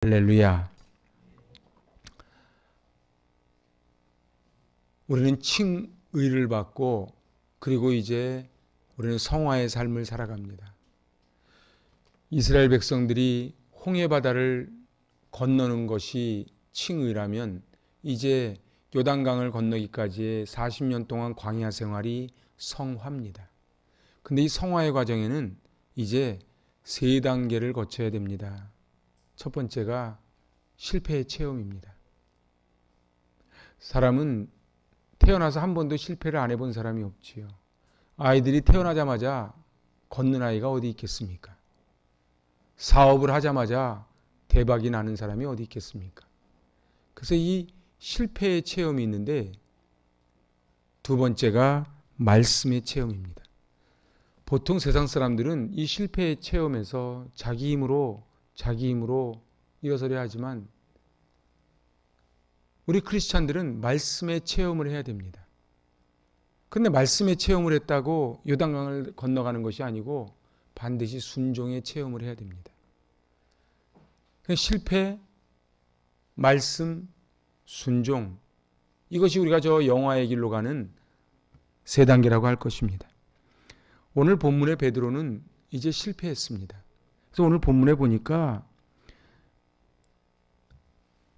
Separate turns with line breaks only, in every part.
할렐루야. 우리는 칭의를 받고 그리고 이제 우리는 성화의 삶을 살아갑니다. 이스라엘 백성들이 홍해바다를 건너는 것이 칭의라면 이제 요단강을 건너기까지의 40년 동안 광야 생활이 성화입니다. 근데 이 성화의 과정에는 이제 세 단계를 거쳐야 됩니다. 첫 번째가 실패의 체험입니다. 사람은 태어나서 한 번도 실패를 안 해본 사람이 없지요. 아이들이 태어나자마자 걷는 아이가 어디 있겠습니까? 사업을 하자마자 대박이 나는 사람이 어디 있겠습니까? 그래서 이 실패의 체험이 있는데 두 번째가 말씀의 체험입니다. 보통 세상 사람들은 이 실패의 체험에서 자기 힘으로 일어서려 하지만 우리 크리스찬들은 말씀의 체험을 해야 됩니다. 그런데 말씀의 체험을 했다고 요단강을 건너가는 것이 아니고 반드시 순종의 체험을 해야 됩니다. 실패, 말씀, 순종, 이것이 우리가 저 영화의 길로 가는 세 단계라고 할 것입니다. 오늘 본문의 베드로는 이제 실패했습니다. 그래서 오늘 본문에 보니까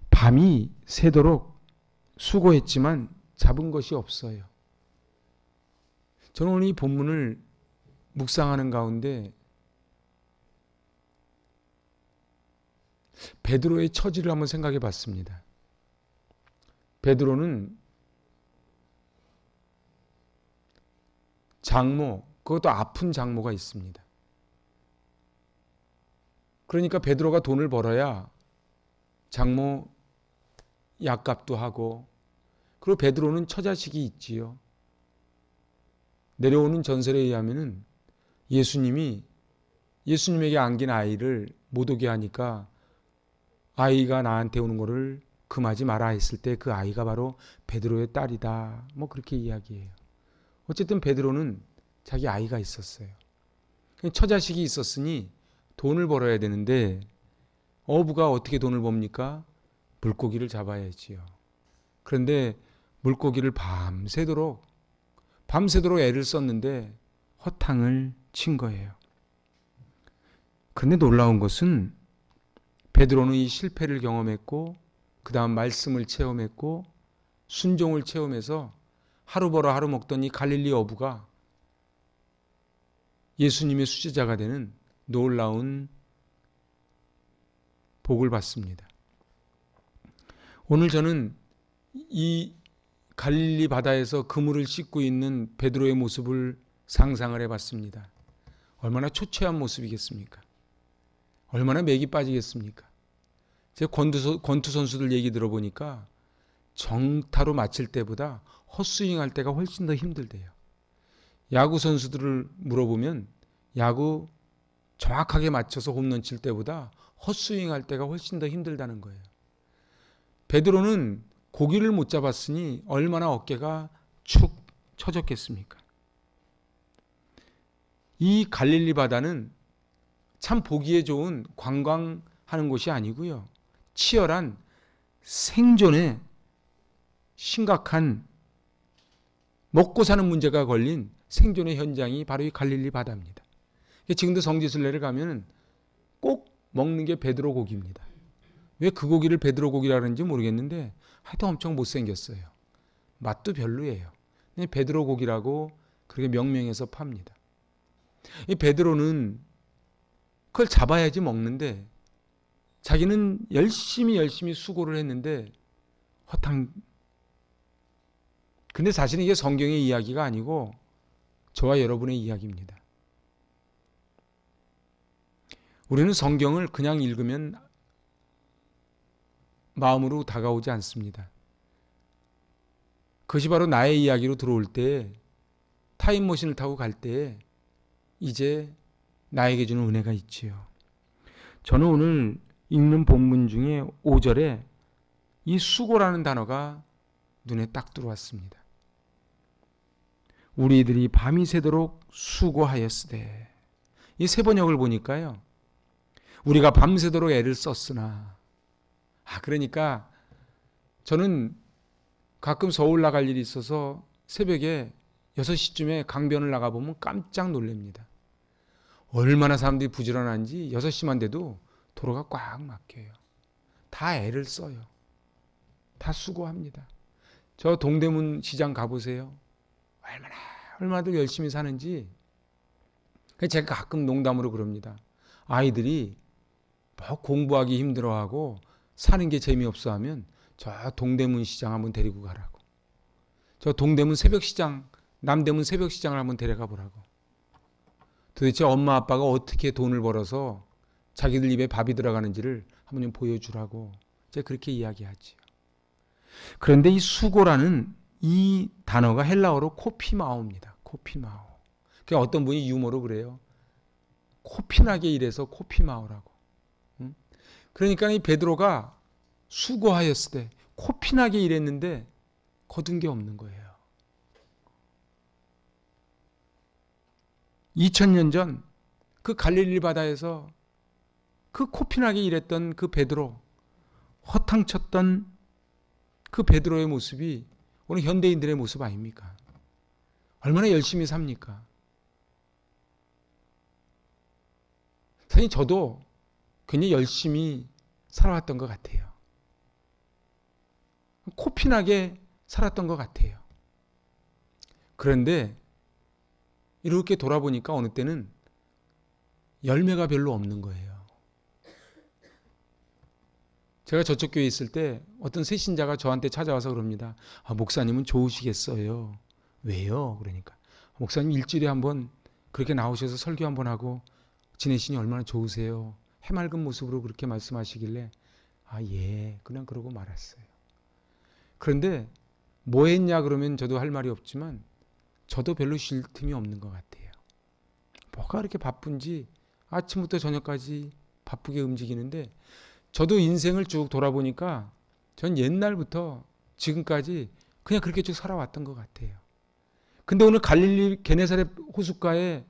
밤이 새도록 수고했지만 잡은 것이 없어요. 저는 오늘 이 본문을 묵상하는 가운데 베드로의 처지를 한번 생각해 봤습니다. 베드로는 장모, 그것도 아픈 장모가 있습니다. 그러니까 베드로가 돈을 벌어야 장모 약값도 하고, 그리고 베드로는 처자식이 있지요. 내려오는 전설에 의하면은 예수님에게 안긴 아이를 못 오게 하니까 아이가 나한테 오는 거를 금하지 마라 했을 때 그 아이가 바로 베드로의 딸이다. 뭐 그렇게 이야기해요. 어쨌든 베드로는 자기 아이가 있었어요. 처자식이 있었으니 돈을 벌어야 되는데 어부가 어떻게 돈을 법니까? 물고기를 잡아야지요. 그런데 물고기를 밤새도록 애를 썼는데 허탕을 친 거예요. 그런데 놀라운 것은 베드로는 이 실패를 경험했고 그 다음 말씀을 체험했고 순종을 체험해서 하루 벌어 하루 먹던 이 갈릴리 어부가 예수님의 수제자가 되는 놀라운 복을 받습니다. 오늘 저는 이 갈릴리 바다에서 그물을 씻고 있는 베드로의 모습을 상상을 해봤습니다. 얼마나 초췌한 모습이겠습니까? 얼마나 맥이 빠지겠습니까? 제 권투 선수들 얘기 들어보니까 정타로 맞힐 때보다 헛스윙할 때가 훨씬 더 힘들대요. 야구 선수들을 물어보면 야구 정확하게 맞춰서 홈런 칠 때보다 헛스윙할 때가 훨씬 더 힘들다는 거예요. 베드로는 고기를 못 잡았으니 얼마나 어깨가 축 처졌겠습니까? 이 갈릴리 바다는 참 보기에 좋은 관광하는 곳이 아니고요. 치열한 생존에 심각한 먹고 사는 문제가 걸린 생존의 현장이 바로 이 갈릴리 바다입니다. 지금도 성지순례를 가면 꼭 먹는 게 베드로 고기입니다. 왜 그 고기를 베드로 고기라 그러는지 모르겠는데 하여튼 엄청 못생겼어요. 맛도 별로예요. 베드로 고기라고 그렇게 명명해서 팝니다. 이 베드로는 그걸 잡아야지 먹는데 자기는 열심히 수고를 했는데 근데 사실은 이게 성경의 이야기가 아니고 저와 여러분의 이야기입니다. 우리는 성경을 그냥 읽으면 마음으로 다가오지 않습니다. 그것이 바로 나의 이야기로 들어올 때, 타임머신을 타고 갈 때 이제 나에게 주는 은혜가 있지요. 저는 오늘 읽는 본문 중에 5절에 이 수고라는 단어가 눈에 딱 들어왔습니다. 우리들이 밤이 새도록 수고하였으되, 이 세 번역을 보니까요, 우리가 밤새도록 애를 썼으나 그러니까 저는 가끔 서울 나갈 일이 있어서 새벽에 6시쯤에 강변을 나가보면 깜짝 놀랍니다. 얼마나 사람들이 부지런한지 6시만 돼도 도로가 꽉 막혀요. 다 애를 써요. 다 수고합니다. 저 동대문 시장 가보세요. 얼마나 열심히 사는지. 제가 가끔 농담으로 그럽니다. 아이들이 뭐 공부하기 힘들어하고 사는 게 재미없어 하면 저 동대문 시장 한번 데리고 가라고. 저 동대문 새벽시장, 남대문 새벽시장을 한번 데려가 보라고. 도대체 엄마 아빠가 어떻게 돈을 벌어서 자기들 입에 밥이 들어가는지를 한번 보여주라고. 제가 그렇게 이야기하지요. 그런데 이 수고라는 이 단어가 헬라어로 코피마오입니다. 코피마오. 그러니까 어떤 분이 유머로 그래요. 코피나게 일해서 코피마오라고. 그러니까 이 베드로가 수고하였을 때 코피나게 일했는데 거둔 게 없는 거예요. 2000년 전 그 갈릴리 바다에서 그 코피나게 일했던 그 베드로, 허탕쳤던 그 베드로의 모습이 오늘 현대인들의 모습 아닙니까? 얼마나 열심히 삽니까? 사실 저도 굉장히 열심히 살아왔던 것 같아요. 코피나게 살았던 것 같아요. 그런데 이렇게 돌아보니까 어느 때는 열매가 별로 없는 거예요. 제가 저쪽 교회에 있을 때 어떤 새신자가 저한테 찾아와서 그럽니다. 목사님은 좋으시겠어요. 왜요? 그러니까 목사님 일주일에 한번 그렇게 나오셔서 설교 한번 하고 지내시니 얼마나 좋으세요. 해맑은 모습으로 그렇게 말씀하시길래 예, 그냥 그러고 말았어요. 그런데 뭐 했냐 그러면 저도 할 말이 없지만 저도 별로 쉴 틈이 없는 것 같아요. 뭐가 그렇게 바쁜지 아침부터 저녁까지 바쁘게 움직이는데 저도 인생을 쭉 돌아보니까 전 옛날부터 지금까지 그냥 그렇게 쭉 살아왔던 것 같아요. 근데 오늘 갈릴리 게네사렛 호숫가에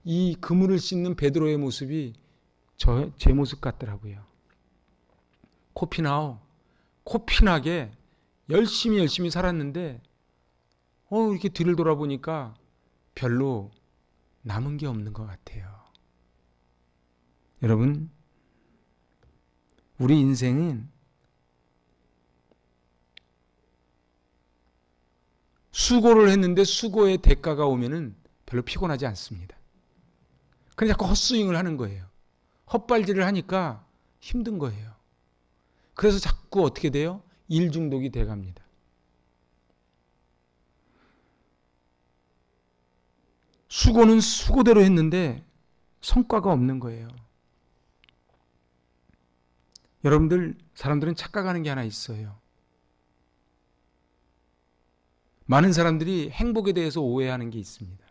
이 그물을 씻는 베드로의 모습이 제 모습 같더라고요. 코피나게 열심히 살았는데 이렇게 뒤를 돌아보니까 별로 남은 게 없는 것 같아요. 여러분, 우리 인생은 수고를 했는데 수고의 대가가 오면은 별로 피곤하지 않습니다. 그냥 자꾸 헛스윙을 하는 거예요. 헛발질을 하니까 힘든 거예요. 그래서 자꾸 어떻게 돼요? 일 중독이 돼갑니다. 수고는 수고대로 했는데 성과가 없는 거예요. 여러분들, 사람들은 착각하는 게 하나 있어요. 많은 사람들이 행복에 대해서 오해하는 게 있습니다.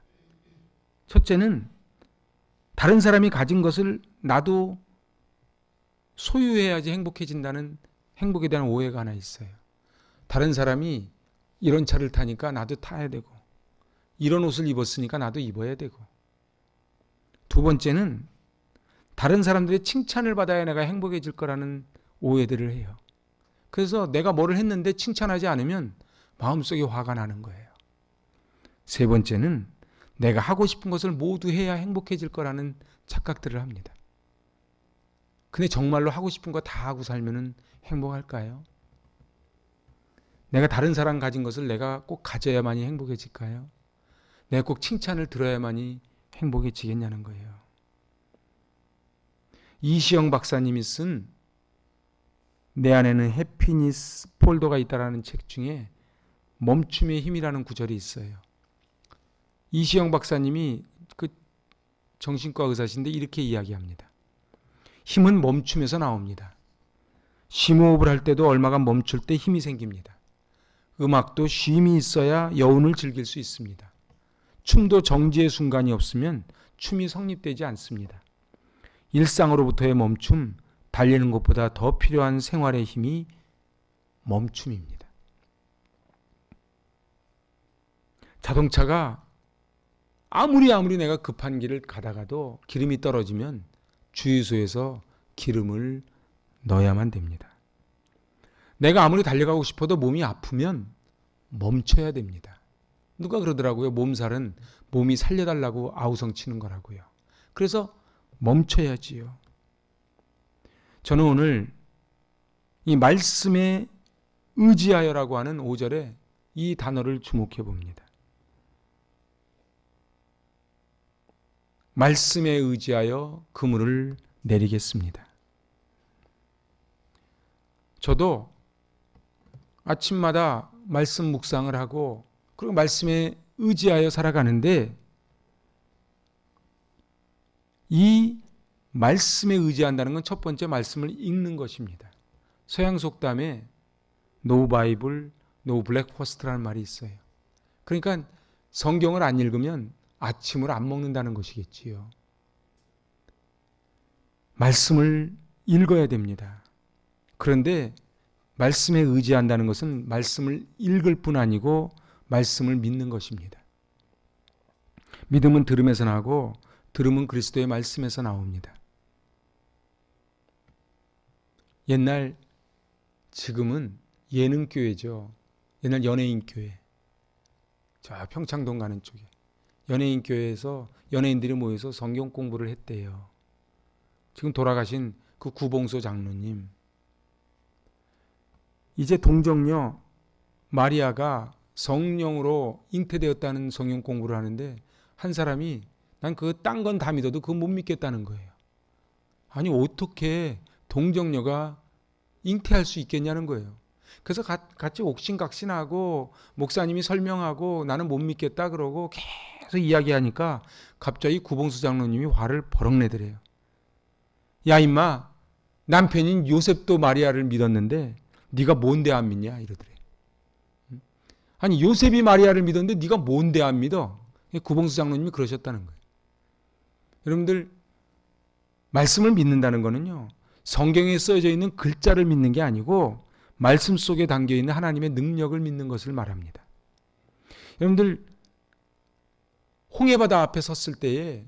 첫째는 다른 사람이 가진 것을 나도 소유해야지 행복해진다는 행복에 대한 오해가 하나 있어요. 다른 사람이 이런 차를 타니까 나도 타야 되고, 이런 옷을 입었으니까 나도 입어야 되고. 두 번째는 다른 사람들의 칭찬을 받아야 내가 행복해질 거라는 오해들을 해요. 그래서 내가 뭐를 했는데 칭찬하지 않으면 마음속에 화가 나는 거예요. 세 번째는 내가 하고 싶은 것을 모두 해야 행복해질 거라는 착각들을 합니다. 근데 정말로 하고 싶은 거 다 하고 살면 행복할까요? 내가 다른 사람 가진 것을 내가 꼭 가져야만이 행복해질까요? 내가 꼭 칭찬을 들어야만이 행복해지겠냐는 거예요. 이시영 박사님이 쓴 내 안에는 해피니스 폴더가 있다라는 책 중에 멈춤의 힘이라는 구절이 있어요. 이시영 박사님이 그 정신과 의사신데 이렇게 이야기합니다. 힘은 멈춤에서 나옵니다. 심호흡을 할 때도 얼마간 멈출 때 힘이 생깁니다. 음악도 쉼이 있어야 여운을 즐길 수 있습니다. 춤도 정지의 순간이 없으면 춤이 성립되지 않습니다. 일상으로부터의 멈춤, 달리는 것보다 더 필요한 생활의 힘이 멈춤입니다. 자동차가 아무리 내가 급한 길을 가다가도 기름이 떨어지면 주유소에서 기름을 넣어야만 됩니다. 내가 아무리 달려가고 싶어도 몸이 아프면 멈춰야 됩니다. 누가 그러더라고요. 몸살은 몸이 살려달라고 아우성치는 거라고요. 그래서 멈춰야지요. 저는 오늘 이 말씀에 의지하여라고 하는 5절에 이 단어를 주목해 봅니다. 말씀에 의지하여 그물을 내리겠습니다. 저도 아침마다 말씀 묵상을 하고 그리고 말씀에 의지하여 살아가는데 이 말씀에 의지한다는 건 첫 번째 말씀을 읽는 것입니다. 서양 속담에 No Bible, No Breakfast라는 말이 있어요. 그러니까 성경을 안 읽으면 아침을 안 먹는다는 것이겠지요. 말씀을 읽어야 됩니다. 그런데 말씀에 의지한다는 것은 말씀을 읽을 뿐 아니고 말씀을 믿는 것입니다. 믿음은 들음에서 나고 들음은 그리스도의 말씀에서 나옵니다. 옛날, 지금은 예능교회죠. 옛날 연예인교회. 저 평창동 가는 쪽에. 연예인교회에서 연예인들이 모여서 성경 공부를 했대요. 지금 돌아가신 그 구봉소 장로님. 이제 동정녀 마리아가 성령으로 잉태되었다는 성경 공부를 하는데 한 사람이 난 그 딴 건 다 믿어도 그거 못 믿겠다는 거예요. 아니 어떻게 동정녀가 잉태할 수 있겠냐는 거예요. 그래서 같이 옥신각신하고 목사님이 설명하고 나는 못 믿겠다 그러고 계속 이야기하니까 갑자기 구봉수 장로님이 화를 버럭 내더래요. 야 임마, 남편인 요셉도 마리아를 믿었는데 네가 뭔데 안 믿냐 이러더래. 아니 요셉이 마리아를 믿었는데 네가 뭔데 안 믿어? 구봉수 장로님이 그러셨다는 거예요. 여러분들, 말씀을 믿는다는 거는요, 성경에 써져 있는 글자를 믿는 게 아니고 말씀 속에 담겨 있는 하나님의 능력을 믿는 것을 말합니다. 여러분들, 홍해바다 앞에 섰을 때에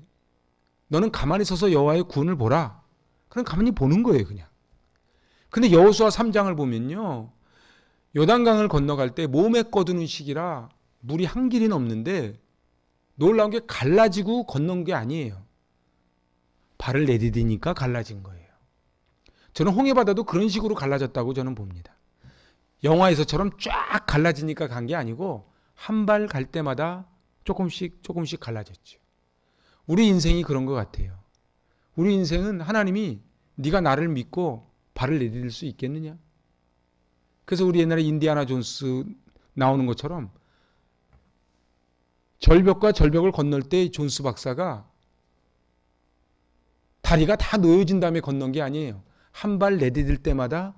너는 가만히 서서 여호와의 구원을 보라. 그럼 가만히 보는 거예요, 그냥. 근데 여호수아 3장을 보면요, 요단강을 건너갈 때 몸에 꺼두는 시기라 물이 한 길이 넘는데 놀라운 게 갈라지고 건넌 게 아니에요. 발을 내디디니까 갈라진 거예요. 저는 홍해바다도 그런 식으로 갈라졌다고 저는 봅니다. 영화에서처럼 쫙 갈라지니까 간 게 아니고 한 발 갈 때마다 조금씩 갈라졌죠. 우리 인생이 그런 것 같아요. 우리 인생은 하나님이 네가 나를 믿고 발을 내디딜 수 있겠느냐? 그래서 우리 옛날에 인디아나 존스 나오는 것처럼 절벽과 절벽을 건널 때 존스 박사가 다리가 다 놓여진 다음에 건넌 게 아니에요. 한 발 내디딜 때마다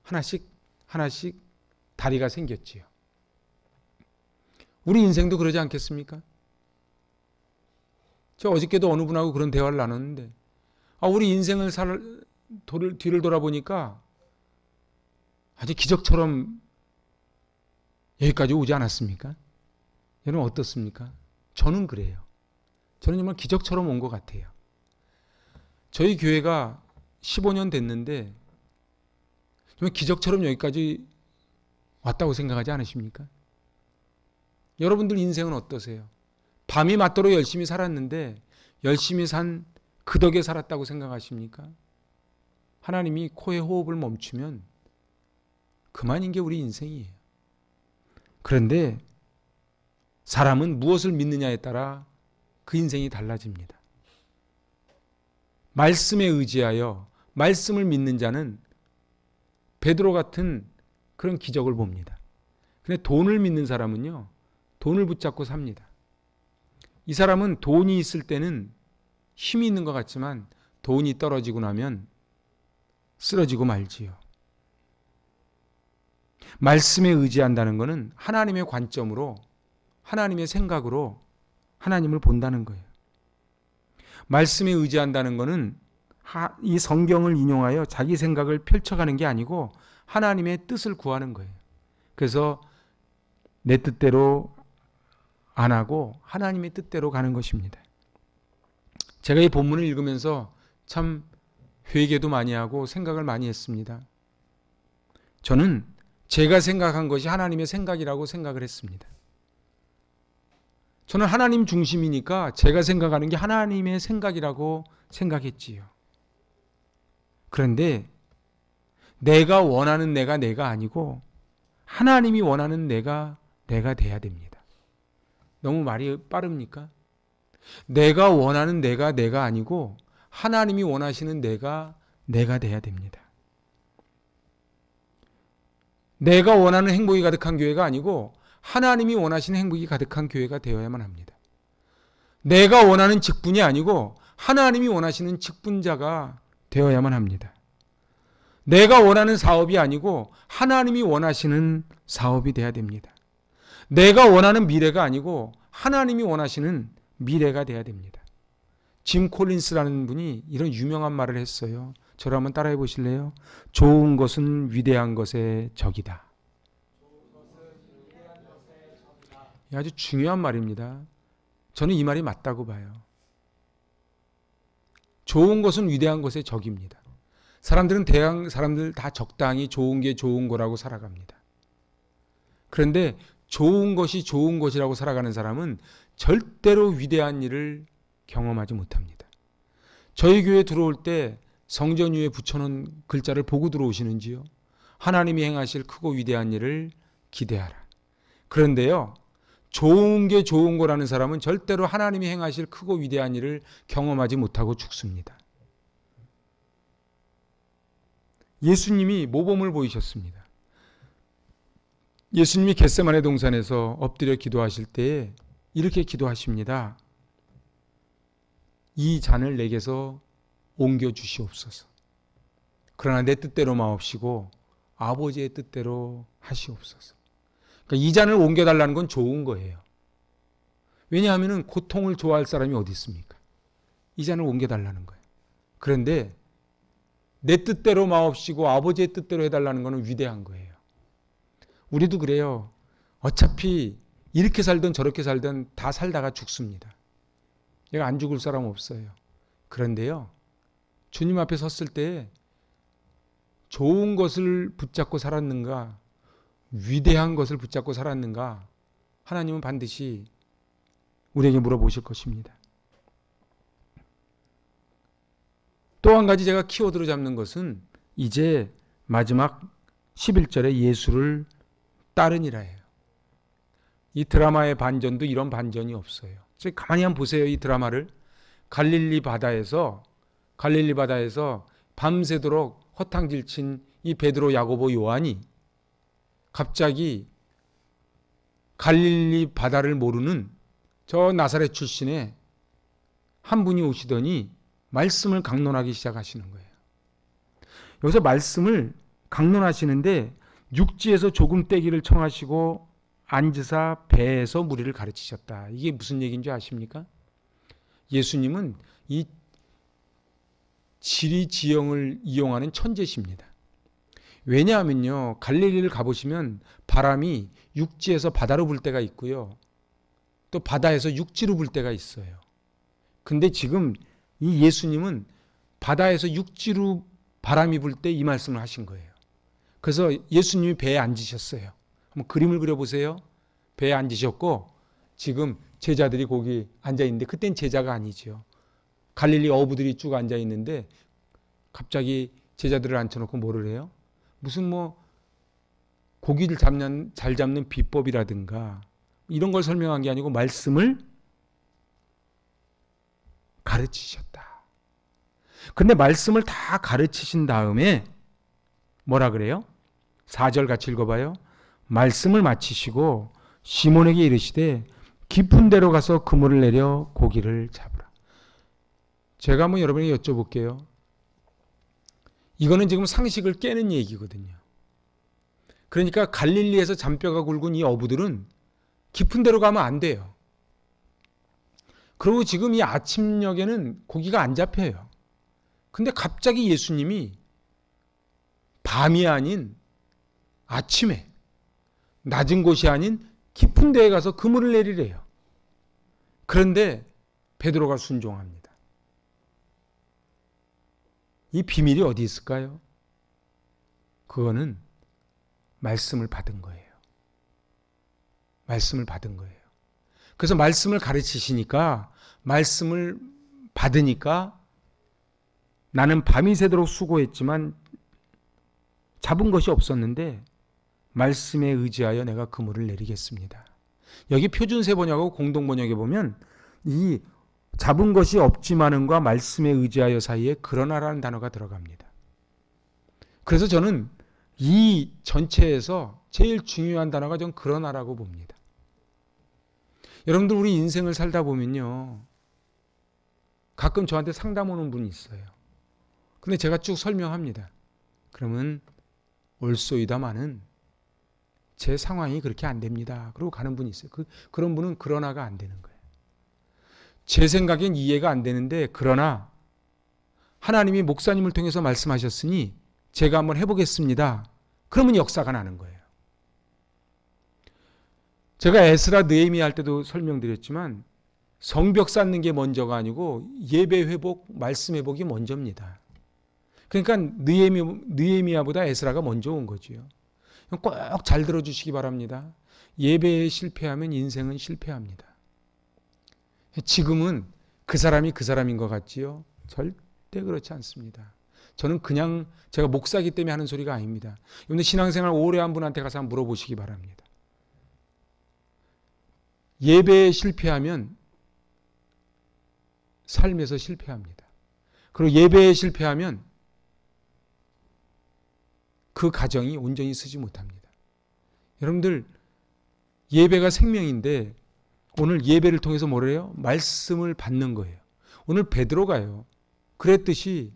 하나씩 다리가 생겼지요. 우리 인생도 그러지 않겠습니까? 저 어저께도 어느 분하고 그런 대화를 나눴는데 우리 인생을 뒤를 돌아보니까 아주 기적처럼 여기까지 오지 않았습니까? 여러분 어떻습니까? 저는 그래요. 저는 정말 기적처럼 온 것 같아요. 저희 교회가 15년 됐는데 정말 기적처럼 여기까지 왔다고 생각하지 않으십니까? 여러분들 인생은 어떠세요? 밤이 맞도록 열심히 살았는데 열심히 산 그 덕에 살았다고 생각하십니까? 하나님이 코에 호흡을 멈추면 그만인 게 우리 인생이에요. 그런데 사람은 무엇을 믿느냐에 따라 그 인생이 달라집니다. 말씀에 의지하여 말씀을 믿는 자는 베드로 같은 그런 기적을 봅니다. 근데 돈을 믿는 사람은요, 돈을 붙잡고 삽니다. 이 사람은 돈이 있을 때는 힘이 있는 것 같지만 돈이 떨어지고 나면 쓰러지고 말지요. 말씀에 의지한다는 것은 하나님의 관점으로, 하나님의 생각으로 하나님을 본다는 거예요. 말씀에 의지한다는 것은 이 성경을 인용하여 자기 생각을 펼쳐가는 게 아니고 하나님의 뜻을 구하는 거예요. 그래서 내 뜻대로 안 하고 하나님의 뜻대로 가는 것입니다. 제가 이 본문을 읽으면서 참 회개도 많이 하고 생각을 많이 했습니다. 저는 제가 생각한 것이 하나님의 생각이라고 생각을 했습니다. 저는 하나님 중심이니까 제가 생각하는 게 하나님의 생각이라고 생각했지요. 그런데 내가 원하는 내가 아니고 하나님이 원하는 내가 돼야 됩니다. 너무 말이 빠릅니까? 내가 원하는 내가 아니고 하나님이 원하시는 내가 돼야 됩니다. 내가 원하는 행복이 가득한 교회가 아니고 하나님이 원하시는 행복이 가득한 교회가 되어야만 합니다. 내가 원하는 직분이 아니고 하나님이 원하시는 직분자가 되어야만 합니다. 내가 원하는 사업이 아니고 하나님이 원하시는 사업이 돼야 됩니다. 내가 원하는 미래가 아니고 하나님이 원하시는 미래가 돼야 됩니다. 짐 콜린스라는 분이 이런 유명한 말을 했어요. 저를 한번 따라해 보실래요? 좋은 것은 위대한 것의 적이다. 아주 중요한 말입니다. 저는 이 말이 맞다고 봐요. 좋은 것은 위대한 것의 적입니다. 사람들 다 적당히 좋은 게 좋은 거라고 살아갑니다. 그런데 좋은 것이 좋은 것이라고 살아가는 사람은 절대로 위대한 일을 경험하지 못합니다. 저희 교회 들어올 때 성전 위에 붙여놓은 글자를 보고 들어오시는지요? 하나님이 행하실 크고 위대한 일을 기대하라. 그런데요, 좋은 게 좋은 거라는 사람은 절대로 하나님이 행하실 크고 위대한 일을 경험하지 못하고 죽습니다. 예수님이 모범을 보이셨습니다. 예수님이 겟세마네 동산에서 엎드려 기도하실 때에 이렇게 기도하십니다. 이 잔을 내게서 옮겨주시옵소서. 그러나 내 뜻대로 마옵시고 아버지의 뜻대로 하시옵소서. 그러니까 이 잔을 옮겨달라는 건 좋은 거예요. 왜냐하면 고통을 좋아할 사람이 어디 있습니까? 이 잔을 옮겨달라는 거예요. 그런데 내 뜻대로 마옵시고 아버지의 뜻대로 해달라는 것은 위대한 거예요. 우리도 그래요. 어차피 이렇게 살든 저렇게 살든 다 살다가 죽습니다. 얘가 안 죽을 사람 없어요. 그런데요, 주님 앞에 섰을 때 좋은 것을 붙잡고 살았는가, 위대한 것을 붙잡고 살았는가, 하나님은 반드시 우리에게 물어보실 것입니다. 또 한 가지 제가 키워드로 잡는 것은 이제 마지막 11절에 예수를 따르니라예요. 이 드라마의 반전도 이런 반전이 없어요. 가만히 한번 보세요. 이 드라마를. 갈릴리 바다에서 밤새도록 허탕질 친 이 베드로, 야고보, 요한이 갑자기 갈릴리 바다를 모르는 저 나사렛 출신의 한 분이 오시더니 말씀을 강론하기 시작하시는 거예요. 여기서 말씀을 강론하시는데 육지에서 조금 떼기를 청하시고 앉으사 배에서 무리를 가르치셨다. 이게 무슨 얘기인지 아십니까? 예수님은 이 지리지형을 이용하는 천재십니다. 왜냐하면요, 갈릴리를 가보시면 바람이 육지에서 바다로 불 때가 있고요, 또 바다에서 육지로 불 때가 있어요. 근데 지금 이 예수님은 바다에서 육지로 바람이 불 때 이 말씀을 하신 거예요. 그래서 예수님이 배에 앉으셨어요. 한번 그림을 그려보세요. 배에 앉으셨고 지금 제자들이 거기 앉아있는데 그땐 제자가 아니죠. 갈릴리 어부들이 쭉 앉아있는데 갑자기 제자들을 앉혀놓고 뭐를 해요? 무슨 고기를 잘 잡는 비법이라든가 이런 걸 설명한 게 아니고 말씀을 가르치셨다. 근데 말씀을 다 가르치신 다음에 뭐라 그래요? 4절 같이 읽어봐요. 말씀을 마치시고 시몬에게 이르시되 깊은 데로 가서 그물을 내려 고기를 잡으라. 제가 한번 여러분에게 여쭤볼게요. 이거는 지금 상식을 깨는 얘기거든요. 그러니까 갈릴리에서 잔뼈가 굵은 이 어부들은 깊은 데로 가면 안 돼요. 그리고 지금 이 아침녘에는 고기가 안 잡혀요. 근데 갑자기 예수님이 밤이 아닌 아침에 낮은 곳이 아닌 깊은 데에 가서 그물을 내리래요. 그런데 베드로가 순종합니다. 이 비밀이 어디 있을까요? 그거는 말씀을 받은 거예요. 말씀을 받은 거예요. 그래서 말씀을 가르치시니까, 말씀을 받으니까 나는 밤이 새도록 수고했지만 잡은 것이 없었는데 말씀에 의지하여 내가 그물을 내리겠습니다. 여기 표준세 번역하고 공동번역에 보면 이 잡은 것이 없지만은과 말씀에 의지하여 사이에 그러나라는 단어가 들어갑니다. 그래서 저는 이 전체에서 제일 중요한 단어가 전 그러나라고 봅니다. 여러분들 우리 인생을 살다 보면요, 가끔 저한테 상담 오는 분이 있어요. 근데 제가 쭉 설명합니다. 그러면 올소이다마는 제 상황이 그렇게 안 됩니다. 그러고 가는 분이 있어요. 그런 분은 그러나가 안 되는 거예요. 제 생각엔 이해가 안 되는데, 그러나 하나님이 목사님을 통해서 말씀하셨으니 제가 한번 해보겠습니다. 그러면 역사가 나는 거예요. 제가 에스라 느헤미야 할 때도 설명드렸지만 성벽 쌓는 게 먼저가 아니고 예배 회복, 말씀 회복이 먼저입니다. 그러니까 느헤미야보다 에스라가 먼저 온 거지요. 꼭 잘 들어주시기 바랍니다. 예배에 실패하면 인생은 실패합니다. 지금은 그 사람이 그 사람인 것 같지요? 절대 그렇지 않습니다. 저는 그냥 제가 목사이기 때문에 하는 소리가 아닙니다. 여러분들 신앙생활 오래 한 분한테 가서 한번 물어보시기 바랍니다. 예배에 실패하면 삶에서 실패합니다. 그리고 예배에 실패하면 그 가정이 온전히 서지 못합니다. 여러분들 예배가 생명인데 오늘 예배를 통해서 뭐래요? 말씀을 받는 거예요. 오늘 베드로가요, 그랬듯이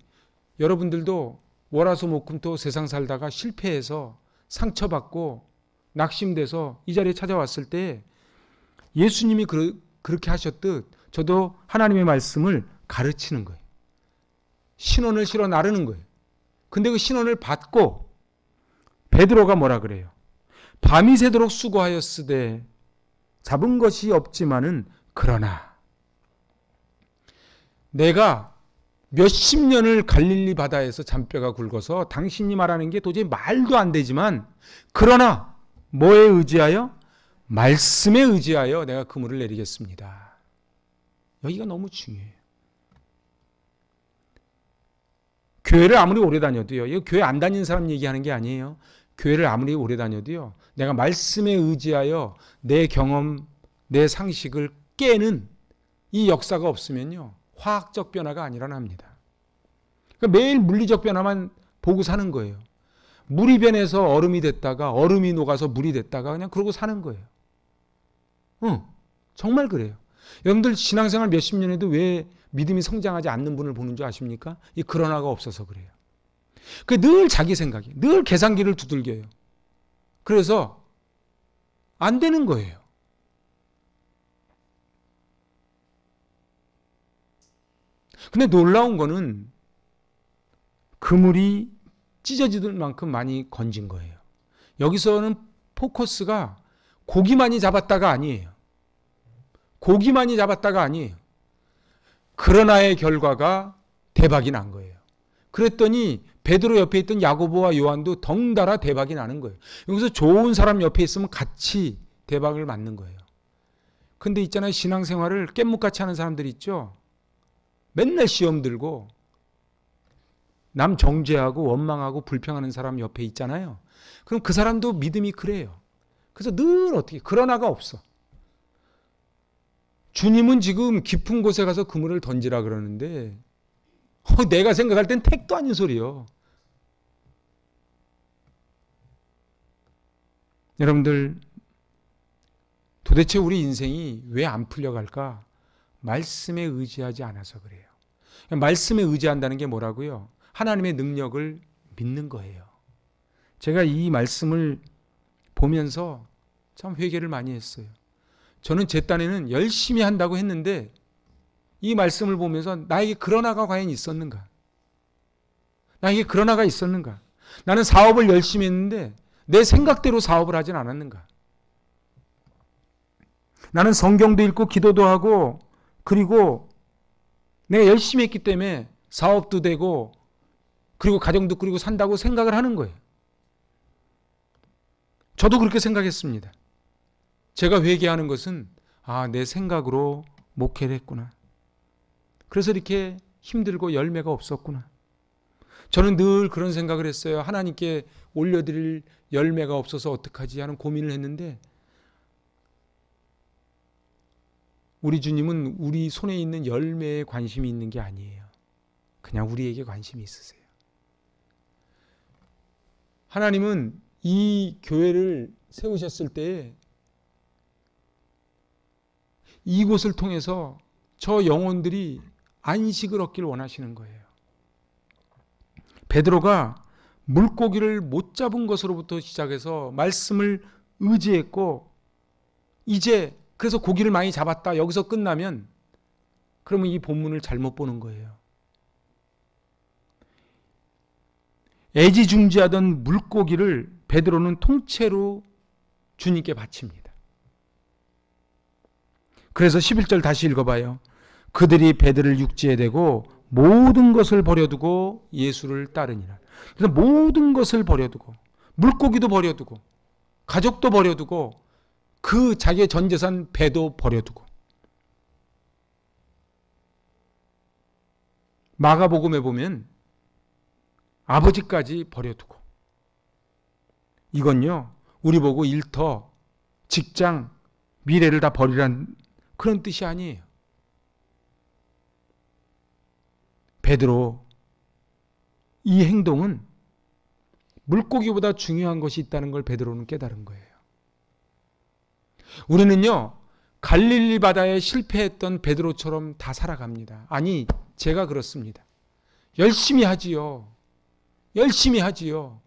여러분들도 월화수목금토 세상 살다가 실패해서 상처받고 낙심돼서 이 자리에 찾아왔을 때 예수님이 그렇게 하셨듯 저도 하나님의 말씀을 가르치는 거예요. 신원을 실어 나르는 거예요. 근데 그 신원을 받고 베드로가 뭐라 그래요? 밤이 새도록 수고하였으되 잡은 것이 없지만은 그러나 내가 몇십 년을 갈릴리 바다에서 잔뼈가 굵어서 당신이 말하는 게 도저히 말도 안 되지만 그러나 뭐에 의지하여? 말씀에 의지하여 내가 그물을 내리겠습니다. 여기가 너무 중요해요. 교회를 아무리 오래 다녀도요, 이거 교회 안 다니는 사람 얘기하는 게 아니에요. 교회를 아무리 오래 다녀도요, 내가 말씀에 의지하여 내 경험, 내 상식을 깨는 이 역사가 없으면요, 화학적 변화가 안 일어납니다. 그러니까 매일 물리적 변화만 보고 사는 거예요. 물이 변해서 얼음이 됐다가 얼음이 녹아서 물이 됐다가 그냥 그러고 사는 거예요. 정말 그래요. 여러분들 신앙생활 몇십 년 해도 왜 믿음이 성장하지 않는 분을 보는 줄 아십니까? 이 그러나가 없어서 그래요. 늘 자기 생각이, 늘 계산기를 두들겨요. 그래서 안 되는 거예요. 근데 놀라운 거는 그물이 찢어질 만큼 많이 건진 거예요. 여기서는 포커스가 고기만이 잡았다가 아니에요. 고기만이 잡았다가 아니에요. 그러나의 결과가 대박이 난 거예요. 그랬더니 베드로 옆에 있던 야고보와 요한도 덩달아 대박이 나는 거예요. 여기서 좋은 사람 옆에 있으면 같이 대박을 맞는 거예요. 근데 있잖아요, 신앙생활을 깻묵같이 하는 사람들 있죠. 맨날 시험 들고 남 정죄하고 원망하고 불평하는 사람 옆에 있잖아요. 그럼 그 사람도 믿음이 그래요. 그래서 늘 어떻게, 그러나가 없어. 주님은 지금 깊은 곳에 가서 그물을 던지라 그러는데 내가 생각할 땐 택도 아닌 소리예요. 여러분들, 도대체 우리 인생이 왜 안 풀려갈까? 말씀에 의지하지 않아서 그래요. 말씀에 의지한다는 게 뭐라고요? 하나님의 능력을 믿는 거예요. 제가 이 말씀을 보면서 참 회개를 많이 했어요. 저는 제 딴에는 열심히 한다고 했는데 이 말씀을 보면서 나에게 그러나가 과연 있었는가? 나에게 그러나가 있었는가? 나는 사업을 열심히 했는데 내 생각대로 사업을 하진 않았는가? 나는 성경도 읽고 기도도 하고 그리고 내가 열심히 했기 때문에 사업도 되고 그리고 가정도 꾸리고 산다고 생각을 하는 거예요. 저도 그렇게 생각했습니다. 제가 회개하는 것은 내 생각으로 목회를 했구나. 그래서 이렇게 힘들고 열매가 없었구나. 저는 늘 그런 생각을 했어요. 하나님께 올려드릴 열매가 없어서 어떡하지 하는 고민을 했는데 우리 주님은 우리 손에 있는 열매에 관심이 있는 게 아니에요. 그냥 우리에게 관심이 있으세요. 하나님은 이 교회를 세우셨을 때 이곳을 통해서 저 영혼들이 안식을 얻길 원하시는 거예요. 베드로가 물고기를 못 잡은 것으로부터 시작해서 말씀을 의지했고 이제 그래서 고기를 많이 잡았다 여기서 끝나면 그러면 이 본문을 잘못 보는 거예요. 애지중지하던 물고기를 베드로는 통째로 주님께 바칩니다. 그래서 11절 다시 읽어봐요. 그들이 배들을 육지에 대고 모든 것을 버려두고 예수를 따르니라. 그래서 모든 것을 버려두고 물고기도 버려두고 가족도 버려두고 그 자기의 전 재산 배도 버려두고 마가복음에 보면 아버지까지 버려두고 이건요 우리 보고 일터, 직장, 미래를 다 버리란 그런 뜻이 아니에요. 베드로 이 행동은 물고기보다 중요한 것이 있다는 걸 베드로는 깨달은 거예요. 우리는요 갈릴리 바다에 실패했던 베드로처럼 다 살아갑니다. 아니 제가 그렇습니다. 열심히 하지요. 열심히 하지요.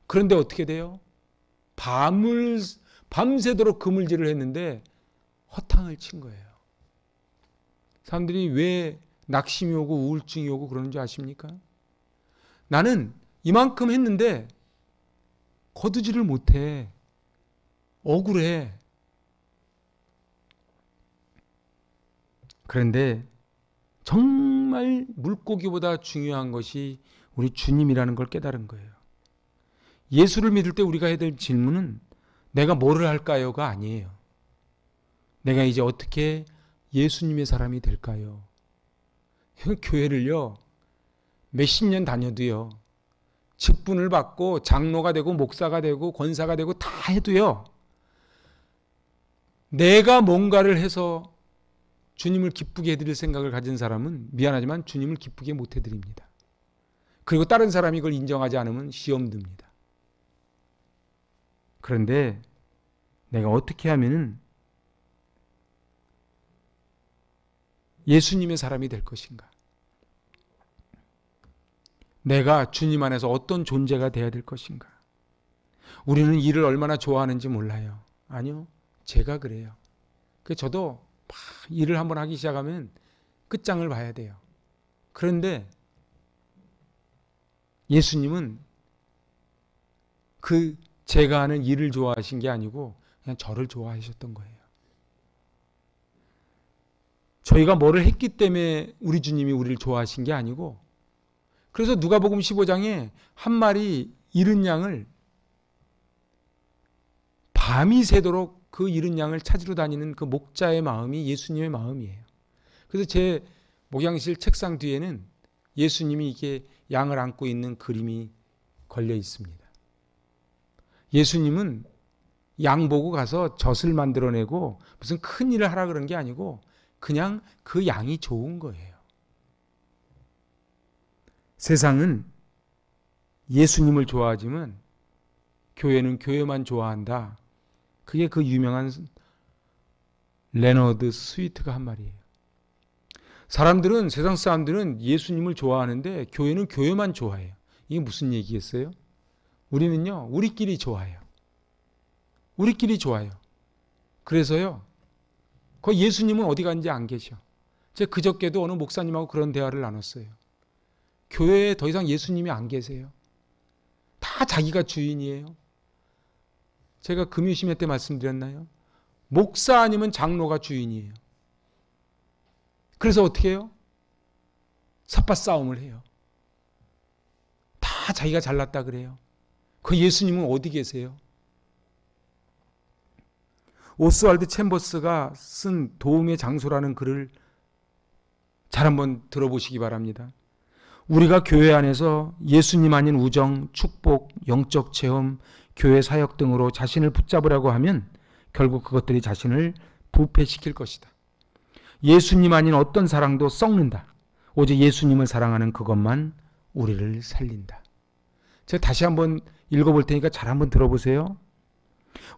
그런데 어떻게 돼요? 밤새도록 그물질을 했는데 허탕을 친 거예요. 사람들이 왜 낙심이 오고 우울증이 오고 그러는 줄 아십니까? 나는 이만큼 했는데 거두지를 못해. 억울해. 그런데 정말 물고기보다 중요한 것이 우리 주님이라는 걸 깨달은 거예요. 예수를 믿을 때 우리가 해야 될 질문은 내가 뭐를 할까요가 아니에요. 내가 이제 어떻게 예수님의 사람이 될까요? 교회를요 몇십 년 다녀도요 직분을 받고 장로가 되고 목사가 되고 권사가 되고 다 해도요 내가 뭔가를 해서 주님을 기쁘게 해드릴 생각을 가진 사람은 미안하지만 주님을 기쁘게 못 해드립니다. 그리고 다른 사람이 그걸 인정하지 않으면 시험 듭니다. 그런데 내가 어떻게 하면은 예수님의 사람이 될 것인가? 내가 주님 안에서 어떤 존재가 되어야 될 것인가? 우리는 일을 얼마나 좋아하는지 몰라요. 아니요. 제가 그래요. 저도 막 일을 한번 하기 시작하면 끝장을 봐야 돼요. 그런데 예수님은 제가 하는 일을 좋아하신 게 아니고 그냥 저를 좋아하셨던 거예요. 저희가 뭐를 했기 때문에 우리 주님이 우리를 좋아하신 게 아니고 그래서 누가복음 15장에 한 마리 잃은 양을 밤이 새도록 그 잃은 양을 찾으러 다니는 그 목자의 마음이 예수님의 마음이에요. 그래서 제 목양실 책상 뒤에는 예수님이 이게 양을 안고 있는 그림이 걸려 있습니다. 예수님은 양 보고 가서 젖을 만들어내고 무슨 큰 일을 하라 그런 게 아니고 그냥 그 양이 좋은 거예요. 세상은 예수님을 좋아하지만 교회는 교회만 좋아한다. 그게 그 유명한 레너드 스위트가 한 말이에요. 세상 사람들은 예수님을 좋아하는데 교회는 교회만 좋아해요. 이게 무슨 얘기겠어요? 우리는요, 우리끼리 좋아해요. 우리끼리 좋아요. 그래서요, 그 예수님은 어디 간지 안 계셔. 제가 그저께도 어느 목사님하고 그런 대화를 나눴어요. 교회에 더 이상 예수님이 안 계세요. 다 자기가 주인이에요. 제가 금요심회 때 말씀드렸나요? 목사 아니면 장로가 주인이에요. 그래서 어떻게 해요? 삿바 싸움을 해요. 다 자기가 잘났다 그래요. 그 예수님은 어디 계세요? 오스왈드 챔버스가 쓴 도움의 장소라는 글을 잘 한번 들어보시기 바랍니다. 우리가 교회 안에서 예수님 아닌 우정, 축복, 영적 체험, 교회 사역 등으로 자신을 붙잡으려고 하면 결국 그것들이 자신을 부패시킬 것이다. 예수님 아닌 어떤 사랑도 썩는다. 오직 예수님을 사랑하는 그것만 우리를 살린다. 제가 다시 한번 읽어볼 테니까 잘 한번 들어보세요.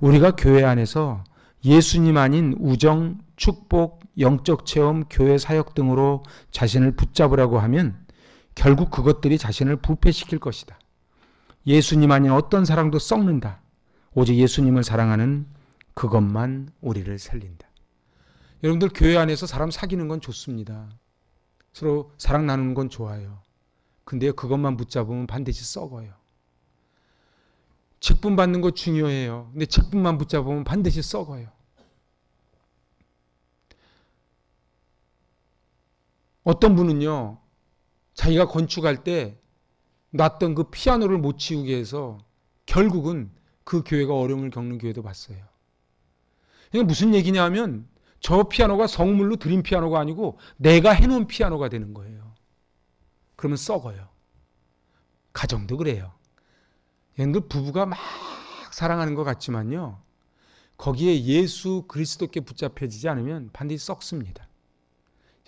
우리가 교회 안에서 예수님 아닌 우정, 축복, 영적 체험, 교회 사역 등으로 자신을 붙잡으려고 하면 결국 그것들이 자신을 부패시킬 것이다. 예수님 아닌 어떤 사랑도 썩는다. 오직 예수님을 사랑하는 그것만 우리를 살린다. 여러분들 교회 안에서 사람 사귀는 건 좋습니다. 서로 사랑 나누는 건 좋아요. 근데 그것만 붙잡으면 반드시 썩어요. 직분 받는 거 중요해요. 근데 직분만 붙잡으면 반드시 썩어요. 어떤 분은요, 자기가 건축할 때 놨던 그 피아노를 못 치우게 해서 결국은 그 교회가 어려움을 겪는 교회도 봤어요. 이게 무슨 얘기냐 하면 저 피아노가 성물로 드린 피아노가 아니고 내가 해놓은 피아노가 되는 거예요. 그러면 썩어요. 가정도 그래요. 여러분들 부부가 막 사랑하는 것 같지만요, 거기에 예수 그리스도께 붙잡혀지지 않으면 반드시 썩습니다.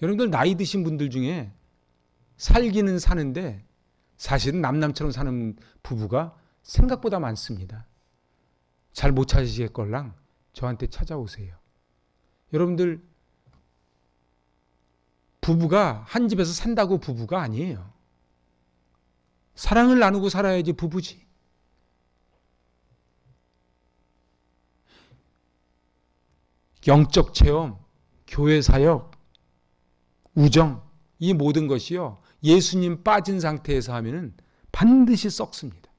여러분들 나이 드신 분들 중에 살기는 사는데 사실은 남남처럼 사는 부부가 생각보다 많습니다. 잘 못 찾으시겠걸랑 저한테 찾아오세요. 여러분들 부부가 한 집에서 산다고 부부가 아니에요. 사랑을 나누고 살아야지 부부지. 영적 체험, 교회 사역, 우정, 이 모든 것이요, 예수님 빠진 상태에서 하면은 반드시 썩습니다.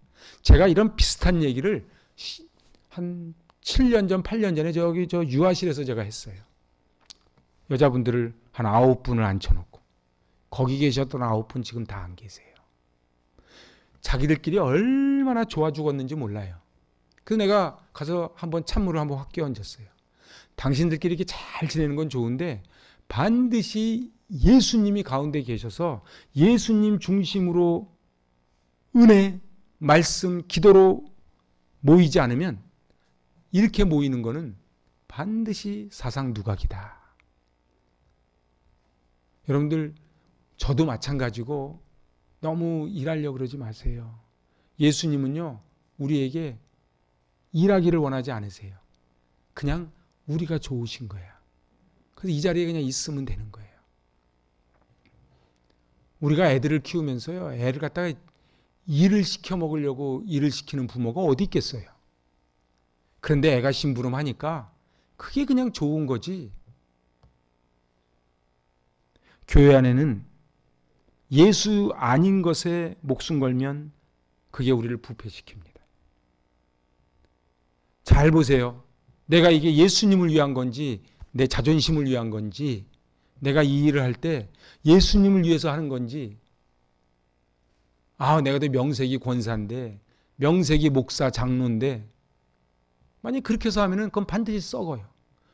제가 이런 비슷한 얘기를 한 7년 전, 8년 전에 저기 저 유아실에서 제가 했어요. 여자분들을 한 9분을 앉혀놓고 거기 계셨던 9분 지금 다 안 계세요. 자기들끼리 얼마나 좋아 죽었는지 몰라요. 그래서 내가 가서 한번 찬물을 한번 확 끼얹었어요. 당신들끼리 이렇게 잘 지내는 건 좋은데 반드시 예수님이 가운데 계셔서 예수님 중심으로 은혜, 말씀, 기도로 모이지 않으면 이렇게 모이는 거는 반드시 사상 누각이다. 여러분들 저도 마찬가지고 너무 일하려고 그러지 마세요. 예수님은요, 우리에게 일하기를 원하지 않으세요. 그냥 우리가 좋으신 거야. 그래서 이 자리에 그냥 있으면 되는 거예요. 우리가 애들을 키우면서요, 애를 갖다가 일을 시켜 먹으려고 일을 시키는 부모가 어디 있겠어요. 그런데 애가 심부름하니까 그게 그냥 좋은 거지. 교회 안에는 예수 아닌 것에 목숨 걸면 그게 우리를 부패시킵니다. 잘 보세요. 내가 이게 예수님을 위한 건지 내 자존심을 위한 건지, 내가 이 일을 할 때 예수님을 위해서 하는 건지, 내가 또 명색이 권사인데, 명색이 목사 장로인데, 만약 그렇게 해서 하면은 그건 반드시 썩어요.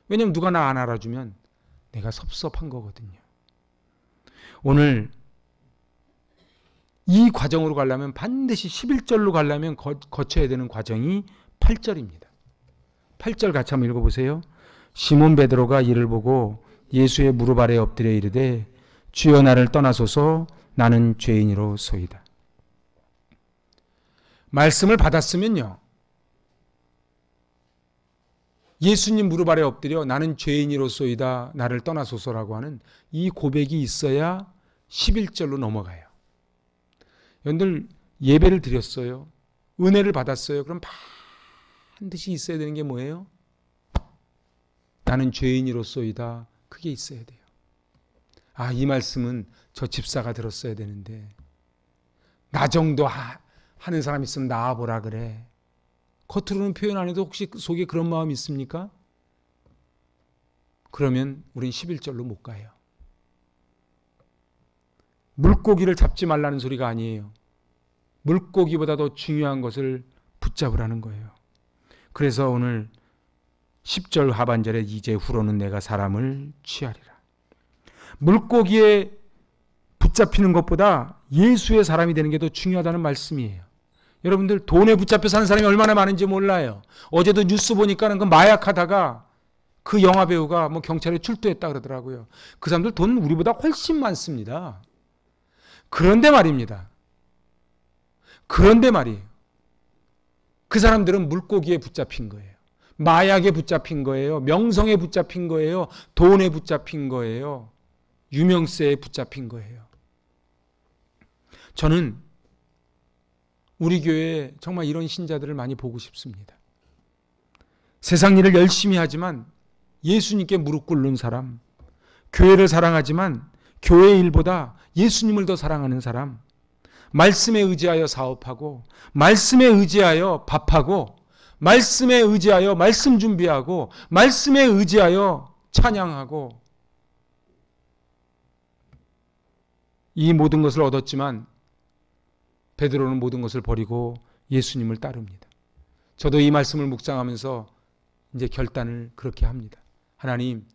왜냐면 누가 나 안 알아주면 내가 섭섭한 거거든요. 오늘 이 과정으로 가려면 반드시 11절로 가려면 거쳐야 되는 과정이 8절입니다. 8절 같이 한번 읽어보세요. 시몬 베드로가 이를 보고 예수의 무릎 아래 엎드려 이르되 주여 나를 떠나소서 나는 죄인이로소이다. 말씀을 받았으면요, 예수님 무릎 아래 엎드려 나는 죄인이로소이다 나를 떠나소서라고 하는 이 고백이 있어야 11절로 넘어가요. 여러분들 예배를 드렸어요. 은혜를 받았어요. 그럼 반드시 있어야 되는 게 뭐예요? 나는 죄인이로소이다. 그게 있어야 돼요. 이 말씀은 저 집사가 들었어야 되는데, 나 정도 하는 사람 있으면 나와보라 그래. 겉으로는 표현 안 해도 혹시 속에 그런 마음이 있습니까? 그러면 우린 11절로 못 가요. 물고기를 잡지 말라는 소리가 아니에요. 물고기보다 더 중요한 것을 붙잡으라는 거예요. 그래서 오늘 10절 하반절에 이제 후로는 내가 사람을 취하리라. 물고기에 붙잡히는 것보다 예수의 사람이 되는 게 더 중요하다는 말씀이에요. 여러분들 돈에 붙잡혀 사는 사람이 얼마나 많은지 몰라요. 어제도 뉴스 보니까는 그 마약하다가 그 영화 배우가 뭐 경찰에 출두했다 그러더라고요. 그 사람들 돈 우리보다 훨씬 많습니다. 그런데 말입니다. 그런데 말이에요. 그 사람들은 물고기에 붙잡힌 거예요. 마약에 붙잡힌 거예요. 명성에 붙잡힌 거예요. 돈에 붙잡힌 거예요. 유명세에 붙잡힌 거예요. 저는 우리 교회에 정말 이런 신자들을 많이 보고 싶습니다. 세상 일을 열심히 하지만 예수님께 무릎 꿇는 사람, 교회를 사랑하지만 교회 일보다 예수님을 더 사랑하는 사람, 말씀에 의지하여 사업하고, 말씀에 의지하여 밥하고, 말씀에 의지하여 말씀 준비하고, 말씀에 의지하여 찬양하고, 이 모든 것을 얻었지만 베드로는 모든 것을 버리고 예수님을 따릅니다. 저도 이 말씀을 묵상하면서 이제 결단을 그렇게 합니다. 하나님,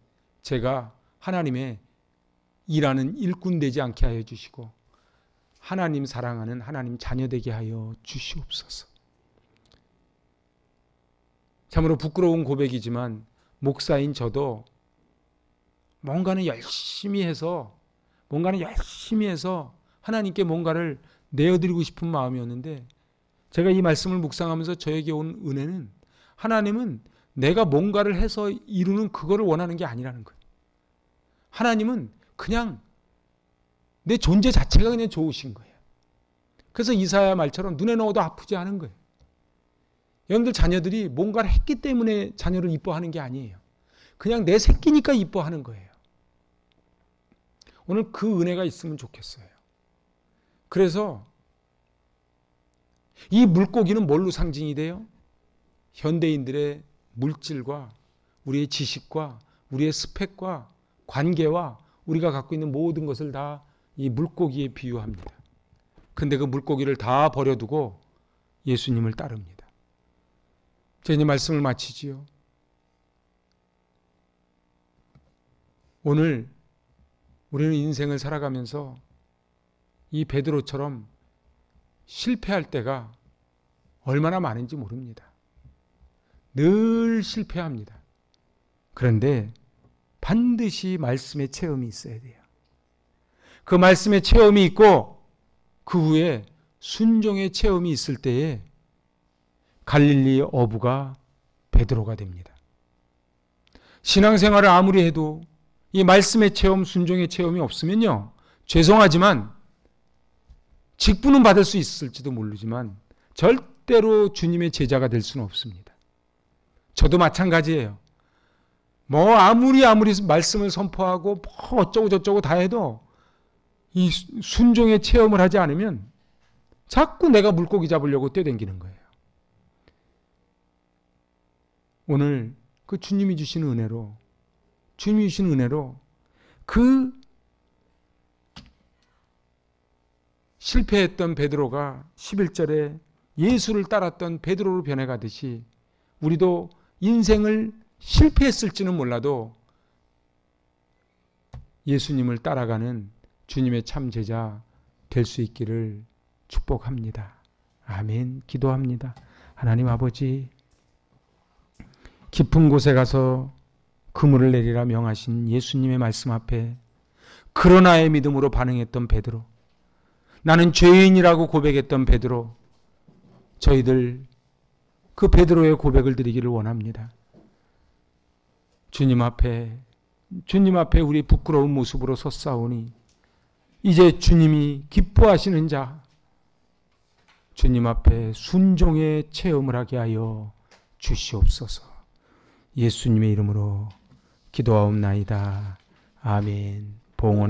제가 하나님의 일하는 일꾼 되지 않게 하여 주시고 하나님 사랑하는 하나님 자녀 되게 하여 주시옵소서. 참으로 부끄러운 고백이지만 목사인 저도 뭔가는 열심히 해서 하나님께 뭔가를 내어드리고 싶은 마음이었는데, 제가 이 말씀을 묵상하면서 저에게 온 은혜는 하나님은 내가 뭔가를 해서 이루는 그거를 원하는 게 아니라는 거예요. 하나님은 그냥 내 존재 자체가 그냥 좋으신 거예요. 그래서 이사야 말처럼 눈에 넣어도 아프지 않은 거예요. 여러분들 자녀들이 뭔가를 했기 때문에 자녀를 이뻐하는 게 아니에요. 그냥 내 새끼니까 이뻐하는 거예요. 오늘 그 은혜가 있으면 좋겠어요. 그래서 이 물고기는 뭘로 상징이 돼요? 현대인들의 물질과 우리의 지식과 우리의 스펙과 관계와 우리가 갖고 있는 모든 것을 다 이 물고기에 비유합니다. 근데 그 물고기를 다 버려두고 예수님을 따릅니다. 제가 이제 말씀을 마치지요. 오늘 우리는 인생을 살아가면서 이 베드로처럼 실패할 때가 얼마나 많은지 모릅니다. 늘 실패합니다. 그런데 반드시 말씀의 체험이 있어야 돼요. 그 말씀의 체험이 있고 그 후에 순종의 체험이 있을 때에 갈릴리 어부가 베드로가 됩니다. 신앙생활을 아무리 해도 이 말씀의 체험, 순종의 체험이 없으면요, 죄송하지만 직분은 받을 수 있을지도 모르지만 절대로 주님의 제자가 될 수는 없습니다. 저도 마찬가지예요. 뭐 아무리 말씀을 선포하고 뭐 어쩌고 저쩌고 다 해도 이 순종의 체험을 하지 않으면 자꾸 내가 물고기 잡으려고 뛰어다니는 거예요. 오늘 그 주님이 주신 은혜로 그 실패했던 베드로가 11절에 예수를 따랐던 베드로로 변해가듯이 우리도 인생을 실패했을지는 몰라도 예수님을 따라가는 주님의 참 제자 될 수 있기를 축복합니다. 아멘. 기도합니다. 하나님 아버지, 깊은 곳에 가서 그물을 내리라 명하신 예수님의 말씀 앞에 그러나의 믿음으로 반응했던 베드로, 나는 죄인이라고 고백했던 베드로, 저희들 그 베드로의 고백을 드리기를 원합니다. 주님 앞에 우리 부끄러운 모습으로 섰사오니 이제 주님이 기뻐하시는 자, 주님 앞에 순종의 체험을 하게 하여 주시옵소서. 예수님의 이름으로 기도하옵나이다. 아멘. 봉헌